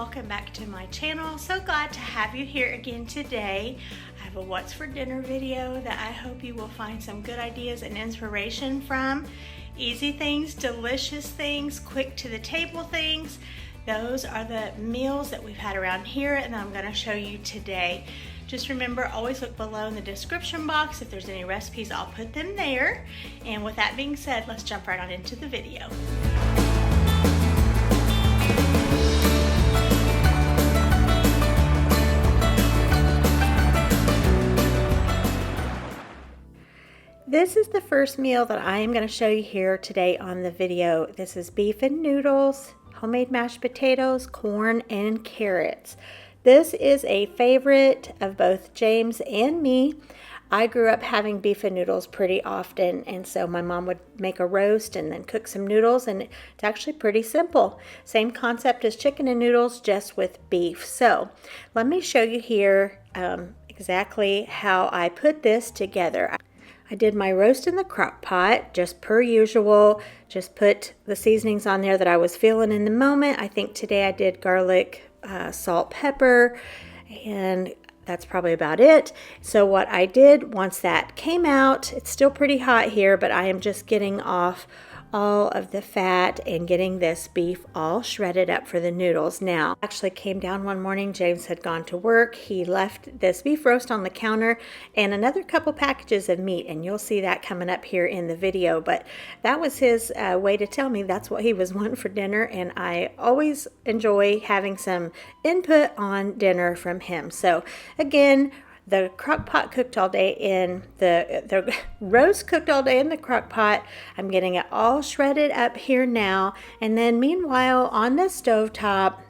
welcome back to my channel. So glad to have you here again today. I have a what's for dinner video that I hope you will find some good ideas and inspiration from. Easy things, delicious things, quick to the table things. Those are the meals that we've had around here and I'm going to show you today. Just remember, always look below in the description box. If there's any recipes, I'll put them there. And with that being said, let's jump right on into the video. This is the first meal that I am going to show you here today on the video. This is beef and noodles, homemade mashed potatoes, corn, and carrots. This is a favorite of both James and me. I grew up having beef and noodles pretty often, and so my mom would make a roast and then cook some noodles, and it's actually pretty simple. Same concept as chicken and noodles, just with beef. So let me show you here exactly how I put this together. I did my roast in the crock pot, just per usual. Just put the seasonings on there that I was feeling in the moment. I think today I did garlic, salt, pepper, and that's probably about it. So what I did once that came out, it's still pretty hot here, but I am just getting off all of the fat and getting this beef all shredded up for the noodles. Now, actually came down one morning, James had gone to work. He left this beef roast on the counter and another couple packages of meat, and you'll see that coming up here in the video. But that was his way to tell me that's what he was wanting for dinner, and I always enjoy having some input on dinner from him. So again, the crock pot cooked all day in the roast cooked all day in the crock pot. I'm getting it all shredded up here now. And then meanwhile on the stovetop,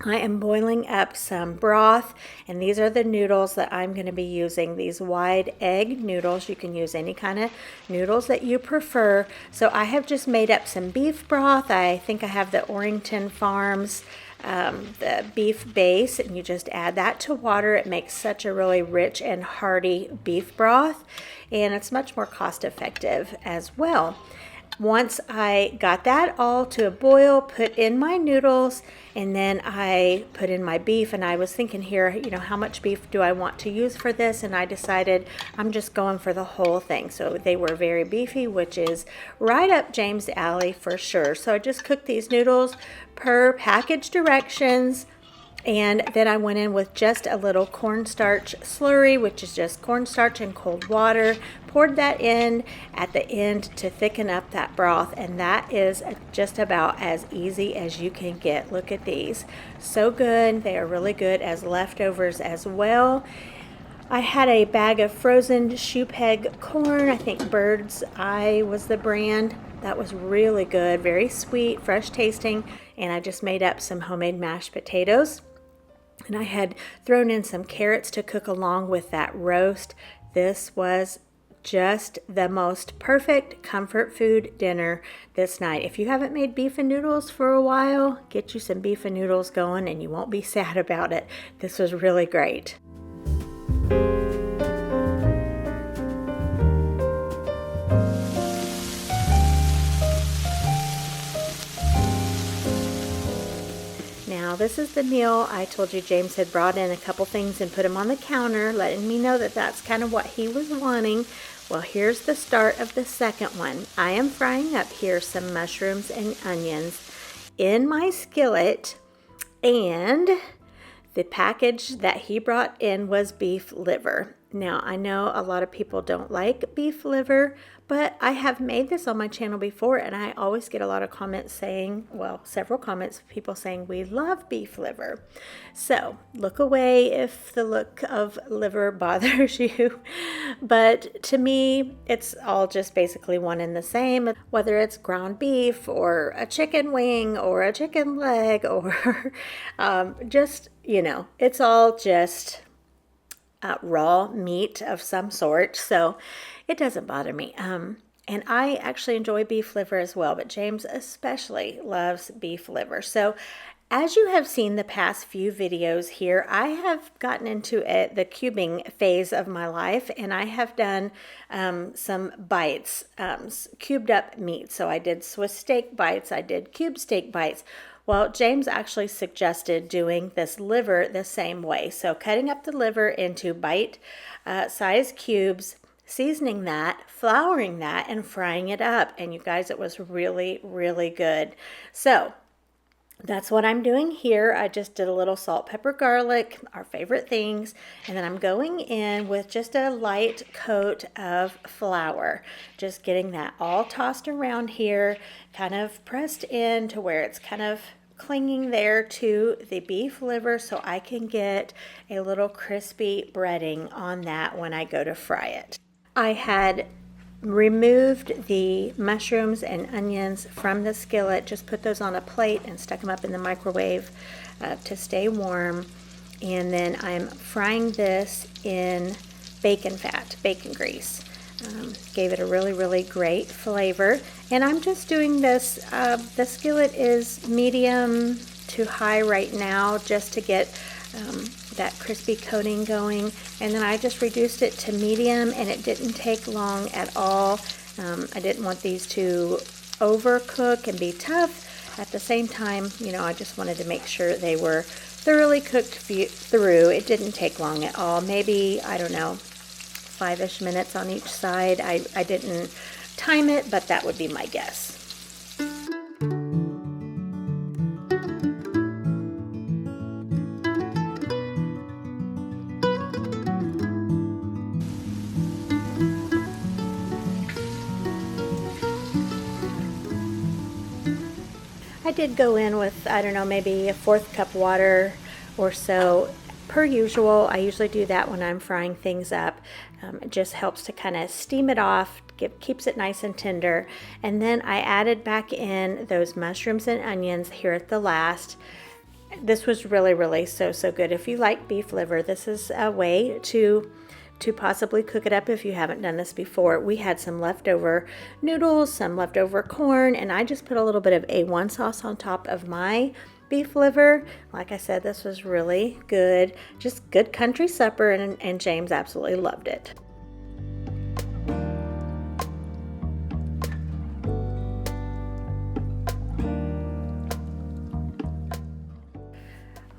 I am boiling up some broth, and these are the noodles that I'm going to be using. These wide egg noodles. You can use any kind of noodles that you prefer. So I have just made up some beef broth. I think I have the Orrington Farms the beef base, and you just add that to water. It makes such a really rich and hearty beef broth, and it's much more cost effective as well. Once I got that all to a boil, put in my noodles, and then I put in my beef, and I was thinking here, you know, how much beef do I want to use for this? And I decided I'm just going for the whole thing. So they were very beefy, which is right up James' alley for sure. So I just cooked these noodles per package directions. And then I went in with just a little cornstarch slurry, which is just cornstarch and cold water. Poured that in at the end to thicken up that broth, and that is just about as easy as you can get. Look at these. So good. They are really good as leftovers as well. I had a bag of frozen shoe peg corn. I think Bird's Eye was the brand. That was really good. Very sweet, fresh tasting. And I just made up some homemade mashed potatoes. And I had thrown in some carrots to cook along with that roast. This was just the most perfect comfort food dinner this night. If you haven't made beef and noodles for a while, get you some beef and noodles going and you won't be sad about it. This was really great. Now this is the meal I told you James had brought in a couple things and put them on the counter, letting me know that that's kind of what he was wanting. Well, here's the start of the second one. I am frying up here some mushrooms and onions in my skillet, and the package that he brought in was beef liver. Now, I know a lot of people don't like beef liver, but I have made this on my channel before, and I always get a lot of comments saying, well, several comments of people saying we love beef liver. So look away if the look of liver bothers you. But to me, it's all just basically one and the same, whether it's ground beef or a chicken wing or a chicken leg or just, you know, it's all just raw meat of some sort, so it doesn't bother me. And I actually enjoy beef liver as well, but James especially loves beef liver. So as you have seen the past few videos here, I have gotten into the cubing phase of my life, and I have done some bites, cubed up meat. So I did Swiss steak bites, I did cube steak bites. Well, James actually suggested doing this liver the same way. So cutting up the liver into bite size cubes, seasoning that, flouring that, and frying it up. And you guys, it was really, really good. So that's what I'm doing here. I just did a little salt, pepper, garlic, our favorite things. And then I'm going in with just a light coat of flour. Just getting that all tossed around here, kind of pressed in to where it's kind of clinging there to the beef liver so I can get a little crispy breading on that when I go to fry it. I had removed the mushrooms and onions from the skillet, just put those on a plate and stuck them up in the microwave to stay warm. And then I'm frying this in bacon fat, bacon grease. Gave it a really, really great flavor. And I'm just doing this, the skillet is medium to high right now just to get that crispy coating going, and then I just reduced it to medium, and it didn't take long at all. I didn't want these to overcook and be tough. At the same time, you know, I just wanted to make sure they were thoroughly cooked through. It didn't take long at all, maybe, I don't know, 5-ish minutes on each side. I didn't time it, but that would be my guess. I did go in with, I don't know, maybe a 1/4 cup water or so. Per usual, I usually do that when I'm frying things up. It just helps to kind of steam it off, keeps it nice and tender. And then I added back in those mushrooms and onions here at the last. This was really, really so good. If you like beef liver, this is a way to possibly cook it up if you haven't done this before. We had some leftover noodles, some leftover corn, and I just put a little bit of A1 sauce on top of my beef liver. Like I said, this was really good. Just good country supper, and James absolutely loved it.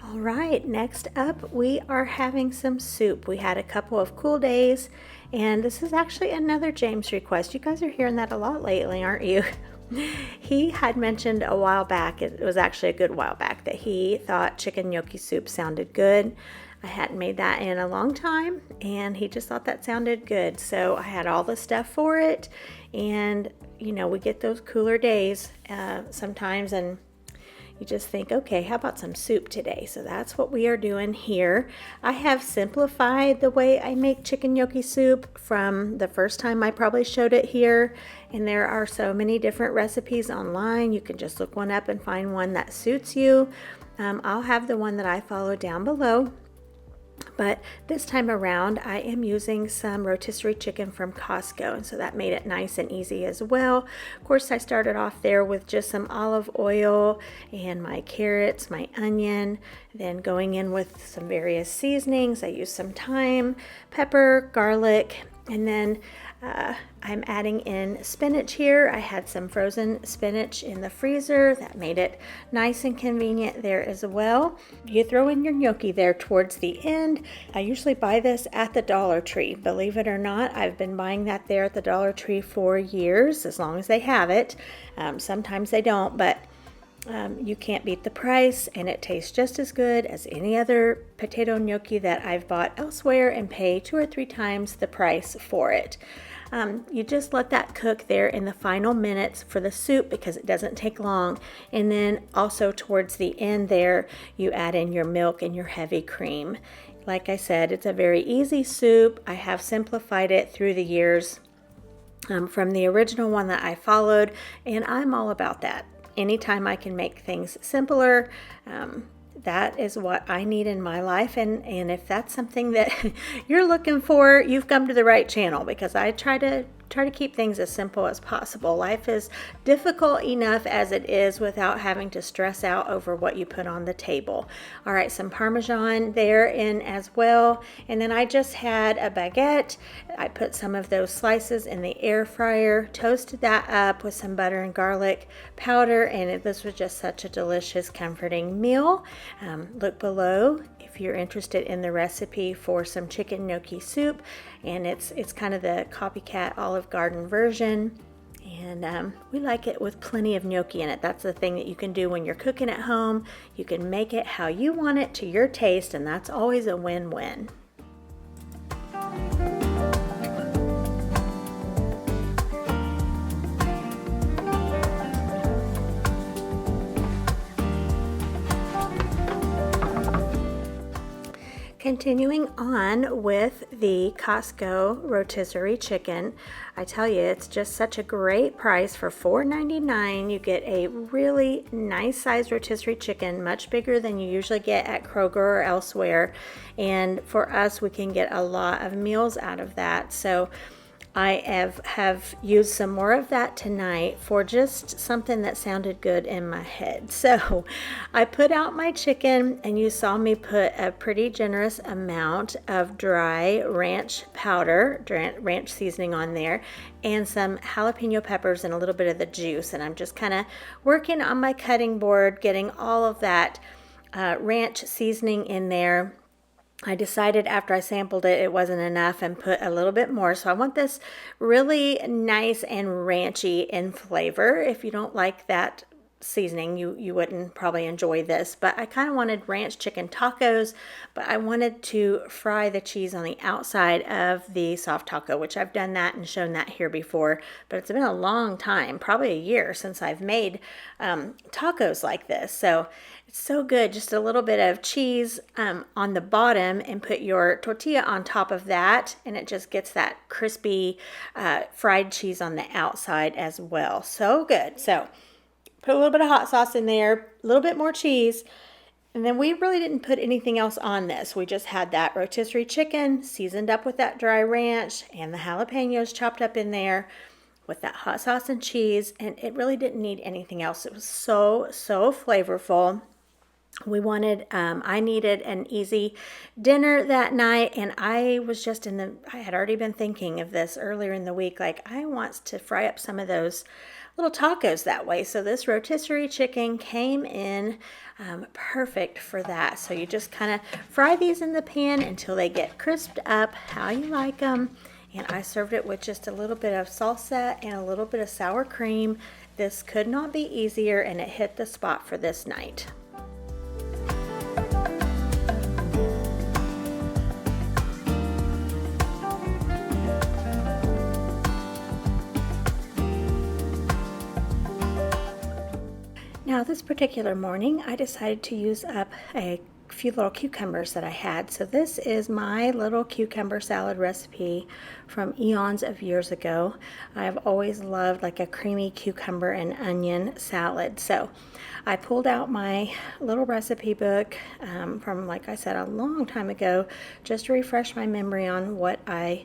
All right, next up we are having some soup. We had a couple of cool days, and this is actually another James request. You guys are hearing that a lot lately, aren't you? He had mentioned a while back, it was actually a good while back, that he thought chicken gnocchi soup sounded good. I hadn't made that in a long time, and he just thought that sounded good. So I had all the stuff for it, and you know, we get those cooler days sometimes, and you just think, okay, how about some soup today? So that's what we are doing here. I have simplified the way I make chicken gnocchi soup from the first time I probably showed it here. And there are so many different recipes online. You can just look one up and find one that suits you. I'll have the one that I follow down below. But this time around, I am using some rotisserie chicken from Costco, and so that made it nice and easy as well. Of course, I started off there with just some olive oil and my carrots, my onion, then going in with some various seasonings. I used some thyme, pepper, garlic, and then I'm adding in spinach here. I had some frozen spinach in the freezer. That made it nice and convenient there as well. You throw in your gnocchi there towards the end. I usually buy this at the Dollar Tree. Believe it or not, I've been buying that there at the Dollar Tree for years, as long as they have it. Sometimes they don't, but you can't beat the price, and it tastes just as good as any other potato gnocchi that I've bought elsewhere and pay 2 or 3 times the price for it. You just let that cook there in the final minutes for the soup because it doesn't take long. And then also towards the end there, you add in your milk and your heavy cream. Like I said, it's a very easy soup. I have simplified it through the years from the original one that I followed, and I'm all about that. Anytime I can make things simpler, that is what I need in my life, and if that's something that you're looking for, you've come to the right channel, because I try to try to keep things as simple as possible. Life is difficult enough as it is without having to stress out over what you put on the table. All right, some Parmesan there in as well. And then I just had a baguette. I put some of those slices in the air fryer, toasted that up with some butter and garlic powder, and this was just such a delicious, comforting meal. Look below if you're interested in the recipe for some chicken gnocchi soup, and it's kind of the copycat Olive Garden version. And we like it with plenty of gnocchi in it. That's the thing that you can do when you're cooking at home. You can make it how you want it to your taste, and that's always a win-win. Continuing on with the Costco rotisserie chicken, I tell you, it's just such a great price for $4.99. You get a really nice sized rotisserie chicken, much bigger than you usually get at Kroger or elsewhere. And for us, we can get a lot of meals out of that. So I have used some more of that tonight for just something that sounded good in my head. So I put out my chicken, and you saw me put a pretty generous amount of dry ranch powder, ranch seasoning on there, and some jalapeno peppers and a little bit of the juice. And I'm just kind of working on my cutting board, getting all of that ranch seasoning in there. I decided after I sampled it, it wasn't enough and put a little bit more. So I want this really nice and ranchy in flavor. If you don't like that seasoning, you wouldn't probably enjoy this. But I kind of wanted ranch chicken tacos, but I wanted to fry the cheese on the outside of the soft taco, which I've done that and shown that here before. But it's been a long time, probably a year, since I've made tacos like this. So it's so good. Just a little bit of cheese on the bottom, and put your tortilla on top of that, and it just gets that crispy fried cheese on the outside as well. So good. So put a little bit of hot sauce in there, a little bit more cheese, and then we really didn't put anything else on this. We just had that rotisserie chicken seasoned up with that dry ranch and the jalapenos chopped up in there with that hot sauce and cheese, and it really didn't need anything else. It was so flavorful. I needed an easy dinner that night, and I was just I had already been thinking of this earlier in the week, like I want to fry up some of those little tacos that way. So this rotisserie chicken came in perfect for that. So you just kind of fry these in the pan until they get crisped up how you like them. And I served it with just a little bit of salsa and a little bit of sour cream. This could not be easier, and it hit the spot for this night. Now this particular morning, I decided to use up a few little cucumbers that I had. So this is my little cucumber salad recipe from eons of years ago. I've always loved like a creamy cucumber and onion salad. So I pulled out my little recipe book from, like I said, a long time ago, just to refresh my memory on what I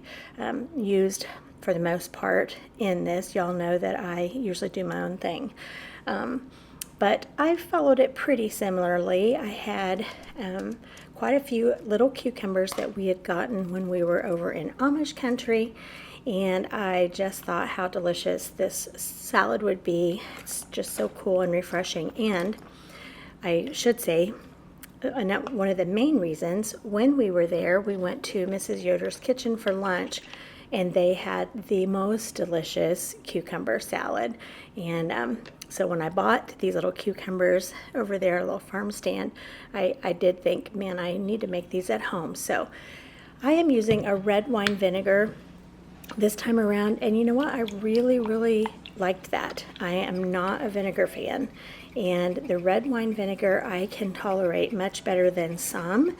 used for the most part in this. Y'all know that I usually do my own thing. But I followed it pretty similarly. I had quite a few little cucumbers that we had gotten when we were over in Amish country, and I just thought how delicious this salad would be. It's just so cool and refreshing. And I should say, one of the main reasons, when we were there, we went to Mrs. Yoder's kitchen for lunch, and they had the most delicious cucumber salad. And so when I bought these little cucumbers over there, a little farm stand, I did think, man, I need to make these at home. So I am using a red wine vinegar this time around, and you know what? I really liked that. I am not a vinegar fan, and the red wine vinegar I can tolerate much better than some.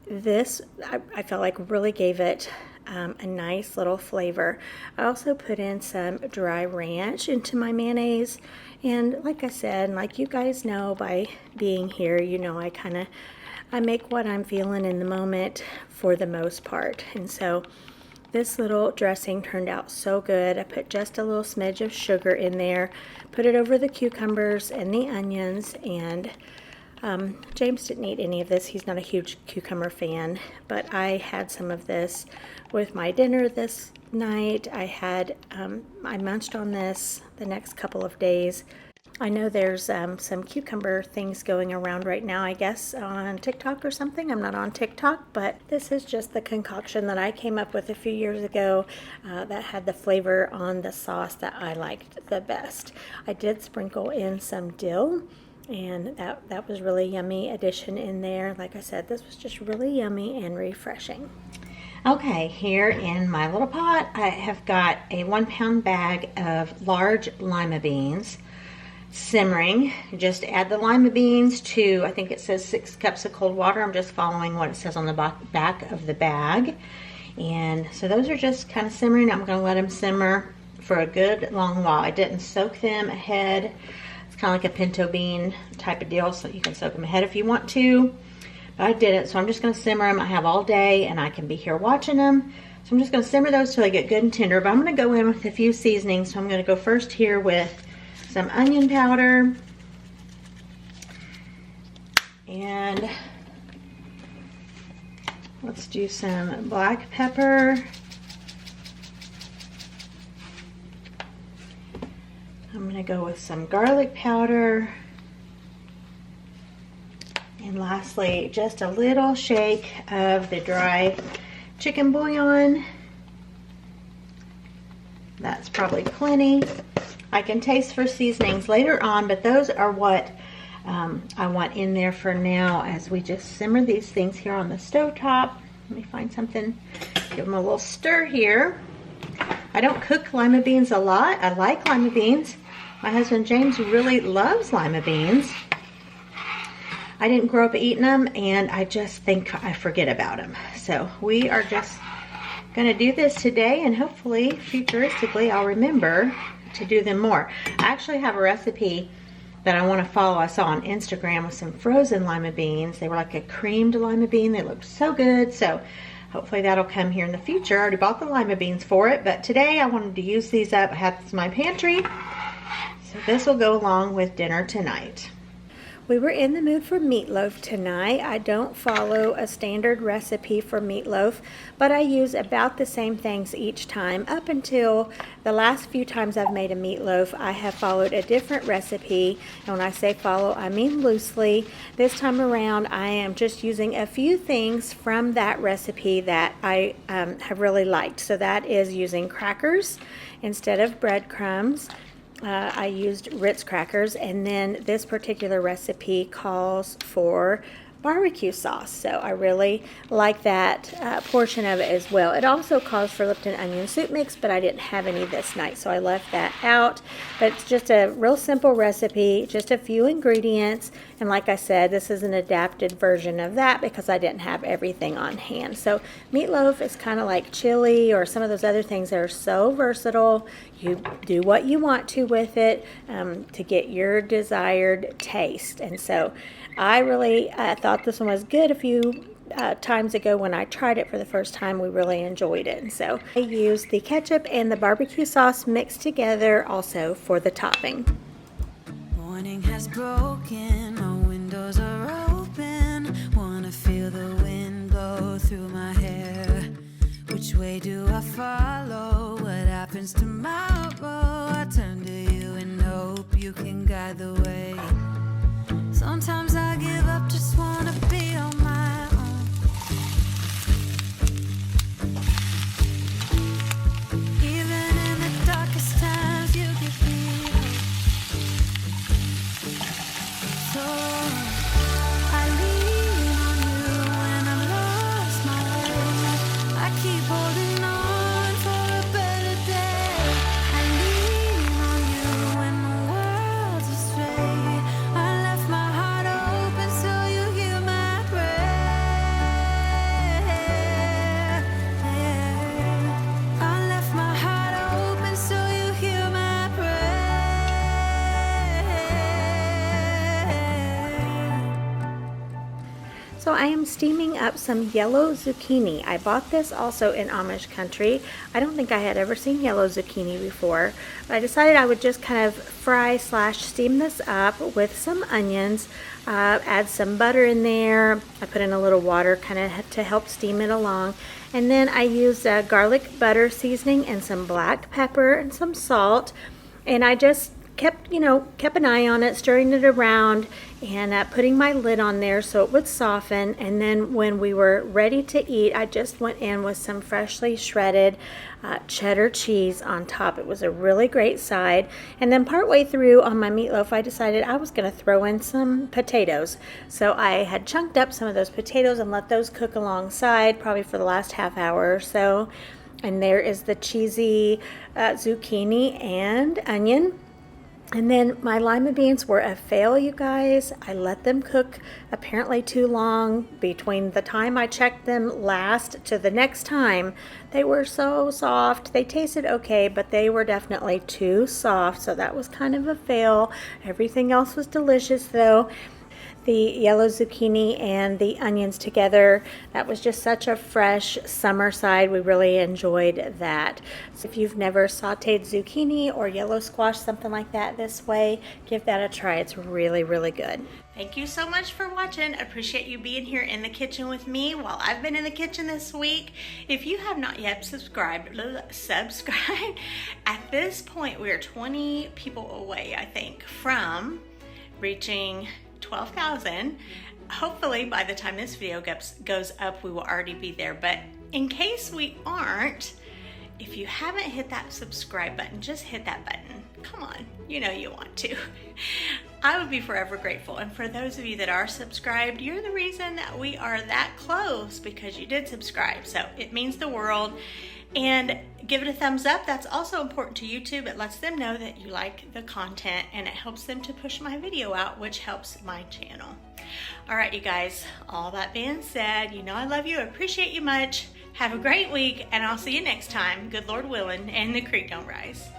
This I felt like really gave it a nice little flavor. I also put in some dry ranch into my mayonnaise, and like I said, and like you guys know by being here, you know I make what I'm feeling in the moment for the most part. And so This little dressing turned out so good. I put just a little smidge of sugar in there, put it over the cucumbers and the onions, and James didn't eat any of this. He's not a huge cucumber fan, but I had some of this with my dinner this night. I munched on this the next couple of days. I know there's some cucumber things going around right now, I guess, on TikTok or something. I'm not on TikTok, but this is just the concoction that I came up with a few years ago that had the flavor on the sauce that I liked the best. I did sprinkle in some dill, and that was really yummy addition in there. Like I said, this was just really yummy and refreshing. Okay, here in my little pot, I have got a 1-pound bag of large lima beans simmering. Just add the lima beans to, I think it says 6 cups of cold water. I'm just following what it says on the back of the bag. And so those are just kind of simmering. I'm going to let them simmer for a good long while. I didn't soak them ahead. It's kind of like a pinto bean type of deal, so you can soak them ahead if you want to. But I didn't, so I'm just going to simmer them. I have all day and I can be here watching them. So I'm just going to simmer those till they get good and tender. But I'm going to go in with a few seasonings. So I'm going to go first here with some onion powder, and let's do some black pepper. I'm going to go with some garlic powder, and lastly just a little shake of the dry chicken bouillon. That's probably plenty. I can taste for seasonings later on, but those are what I want in there for now as we just simmer these things here on the stove top. Let me find something, give them a little stir here. I don't cook lima beans a lot. I like lima beans. My husband James really loves lima beans. I didn't grow up eating them, and I just think I forget about them. So we are just gonna do this today, and hopefully futuristically I'll remember to do them more. I actually have a recipe that I want to follow. I saw on Instagram with some frozen lima beans. They were like a creamed lima bean. They looked so good. So hopefully that'll come here in the future. I already bought the lima beans for it, but today I wanted to use these up. I had this in my pantry. So this will go along with dinner tonight. We were in the mood for meatloaf tonight. I don't follow a standard recipe for meatloaf, but I use about the same things each time. Up until the last few times I've made a meatloaf, I have followed a different recipe. And when I say follow, I mean loosely. This time around, I am just using a few things from that recipe that I have really liked. So that is using crackers instead of breadcrumbs. I used Ritz crackers, and then this particular recipe calls for barbecue sauce, so I really like that portion of it as well. It also calls for Lipton onion soup mix, but I didn't have any this night, so I left that out. But it's just a real simple recipe, just a few ingredients, and like I said, this is an adapted version of that because I didn't have everything on hand. So meatloaf is kind of like chili or some of those other things that are so versatile. You do what you want to with it to get your desired taste. And so I really thought this one was good a few times ago when I tried it for the first time. We really enjoyed it. And so I used the ketchup and the barbecue sauce mixed together also for the topping. Morning has broken, my windows are open. Wanna feel the wind blow through my hair. Which way do I follow? What happens tomorrow? I turn to you and hope you can guide the way. Sometimes I give up, just wanna be on my own. Even in the darkest times, you give me hope. So I lean on you when I'm lost my way. I keep holding on for a better day. I lean on you when the world's astray. I left my heart open so you hear my prayer. So I am steaming up some yellow zucchini. I bought this also in Amish country. I don't think I had ever seen yellow zucchini before, but I decided I would just kind of fry / steam this up with some onions, add some butter in there. I put in a little water kind of to help steam it along. And then I used garlic butter seasoning and some black pepper and some salt. And I just kept an eye on it, stirring it around and putting my lid on there so it would soften. And then when we were ready to eat, I just went in with some freshly shredded cheddar cheese on top. It was a really great side. And then partway through on my meatloaf, I decided I was going to throw in some potatoes. So I had chunked up some of those potatoes and let those cook alongside, probably for the last half hour or so. And there is the cheesy zucchini and onion. And then my lima beans were a fail, you guys. I let them cook apparently too long. Between the time I checked them last to the next time, they were so soft. They tasted okay, but they were definitely too soft. So that was kind of a fail. Everything else was delicious though. The yellow zucchini and the onions together, that was just such a fresh summer side. We really enjoyed that. So if you've never sauteed zucchini or yellow squash, something like that this way, give that a try. It's really, really good. Thank you so much for watching. Appreciate you being here in the kitchen with me while I've been in the kitchen this week. If you have not yet subscribed. At this point, we are 20 people away, I think, from reaching 12,000. Hopefully by the time this video goes up, we will already be there. But in case we aren't, if you haven't hit that subscribe button, just hit that button. Come on, you know you want to. I would be forever grateful. And for those of you that are subscribed, you're the reason that we are that close, because you did subscribe. So it means the world. And give it a thumbs up. That's also important to YouTube. It lets them know that you like the content and it helps them to push my video out, which helps my channel. All right, you guys, all that being said, you know I love you, I appreciate you much. Have a great week and I'll see you next time, good Lord willing, and the creek don't rise.